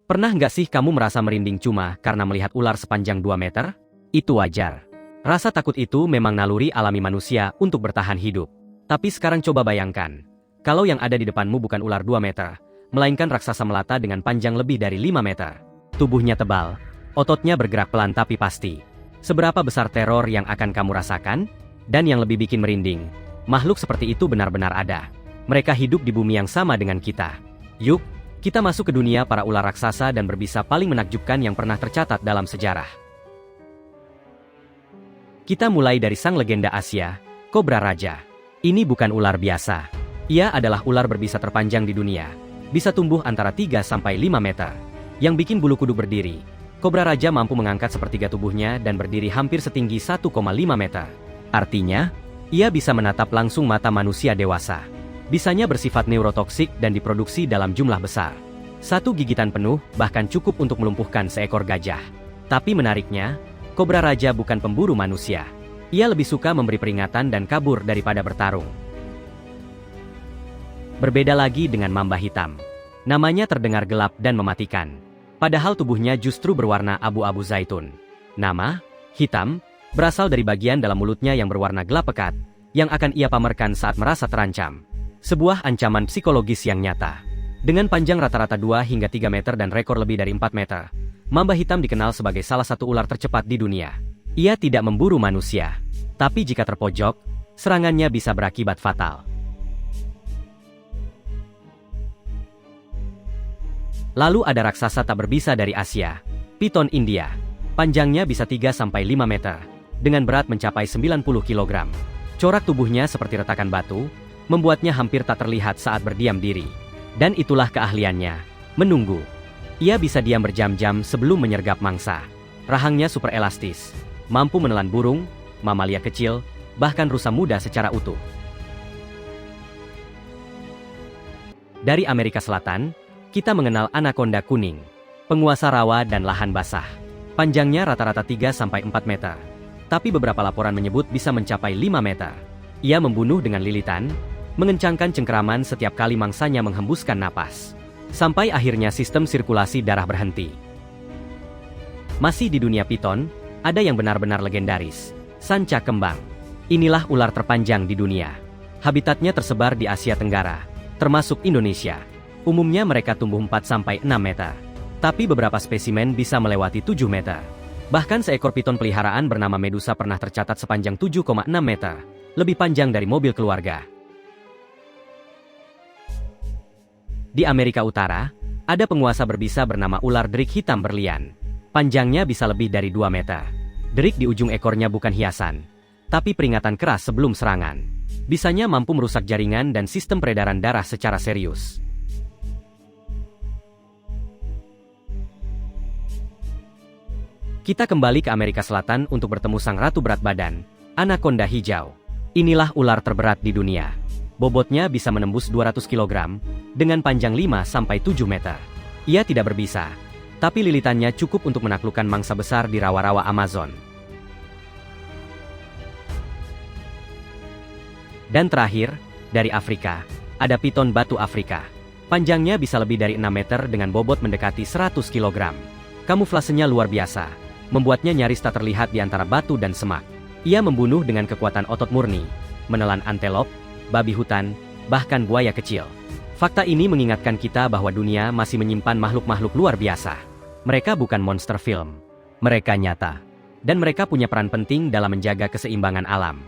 Pernah nggak sih kamu merasa merinding cuma karena melihat ular sepanjang 2 meter? Itu wajar. Rasa takut itu memang naluri alami manusia untuk bertahan hidup. Tapi sekarang coba bayangkan, kalau yang ada di depanmu bukan ular 2 meter, melainkan raksasa melata dengan panjang lebih dari 5 meter. Tubuhnya tebal, ototnya bergerak pelan tapi pasti. Seberapa besar teror yang akan kamu rasakan? Dan yang lebih bikin merinding, makhluk seperti itu benar-benar ada. Mereka hidup di bumi yang sama dengan kita. Yuk, kita masuk ke dunia para ular raksasa dan berbisa paling menakjubkan yang pernah tercatat dalam sejarah. Kita mulai dari sang legenda Asia, Kobra Raja. Ini bukan ular biasa. Ia adalah ular berbisa terpanjang di dunia. Bisa tumbuh antara 3 sampai 5 meter. Yang bikin bulu kuduk berdiri, Kobra Raja mampu mengangkat sepertiga tubuhnya dan berdiri hampir setinggi 1,5 meter. Artinya, ia bisa menatap langsung mata manusia dewasa. Bisanya bersifat neurotoksik dan diproduksi dalam jumlah besar. Satu gigitan penuh bahkan cukup untuk melumpuhkan seekor gajah. Tapi menariknya, Kobra Raja bukan pemburu manusia. Ia lebih suka memberi peringatan dan kabur daripada bertarung. Berbeda lagi dengan mamba hitam. Namanya terdengar gelap dan mematikan. Padahal tubuhnya justru berwarna abu-abu zaitun. Nama, hitam, berasal dari bagian dalam mulutnya yang berwarna gelap pekat, yang akan ia pamerkan saat merasa terancam. Sebuah ancaman psikologis yang nyata. Dengan panjang rata-rata 2 hingga 3 meter dan rekor lebih dari 4 meter, mamba hitam dikenal sebagai salah satu ular tercepat di dunia. Ia tidak memburu manusia, tapi jika terpojok, serangannya bisa berakibat fatal. Lalu ada raksasa tak berbisa dari Asia, piton India. Panjangnya bisa 3-5 meter, dengan berat mencapai 90 kg. Corak tubuhnya seperti retakan batu, membuatnya hampir tak terlihat saat berdiam diri. Dan itulah keahliannya, menunggu. Ia bisa diam berjam-jam sebelum menyergap mangsa. Rahangnya super elastis, mampu menelan burung, mamalia kecil, bahkan rusa muda secara utuh. Dari Amerika Selatan, kita mengenal anaconda kuning, penguasa rawa dan lahan basah. Panjangnya rata-rata 3-4 meter. Tapi beberapa laporan menyebut bisa mencapai 5 meter. Ia membunuh dengan lilitan, mengencangkan cengkeraman setiap kali mangsanya menghembuskan napas. Sampai akhirnya sistem sirkulasi darah berhenti. Masih di dunia piton, ada yang benar-benar legendaris, sanca kembang. Inilah ular terpanjang di dunia. Habitatnya tersebar di Asia Tenggara, termasuk Indonesia. Umumnya mereka tumbuh 4-6 meter. Tapi beberapa spesimen bisa melewati 7 meter. Bahkan seekor piton peliharaan bernama Medusa pernah tercatat sepanjang 7,6 meter, lebih panjang dari mobil keluarga. Di Amerika Utara, ada penguasa berbisa bernama ular derik hitam berlian. Panjangnya bisa lebih dari 2 meter. Derik di ujung ekornya bukan hiasan, tapi peringatan keras sebelum serangan. Bisanya mampu merusak jaringan dan sistem peredaran darah secara serius. Kita kembali ke Amerika Selatan untuk bertemu sang ratu berat badan, anaconda hijau. Inilah ular terberat di dunia. Bobotnya bisa menembus 200 kg, dengan panjang 5-7 meter. Ia tidak berbisa, tapi lilitannya cukup untuk menaklukkan mangsa besar di rawa-rawa Amazon. Dan terakhir, dari Afrika, ada piton batu Afrika. Panjangnya bisa lebih dari 6 meter dengan bobot mendekati 100 kg. Kamuflasenya luar biasa, membuatnya nyaris tak terlihat di antara batu dan semak. Ia membunuh dengan kekuatan otot murni, menelan antelop, babi hutan, bahkan buaya kecil. Fakta ini mengingatkan kita bahwa dunia masih menyimpan makhluk-makhluk luar biasa. Mereka bukan monster film. Mereka nyata. Dan mereka punya peran penting dalam menjaga keseimbangan alam.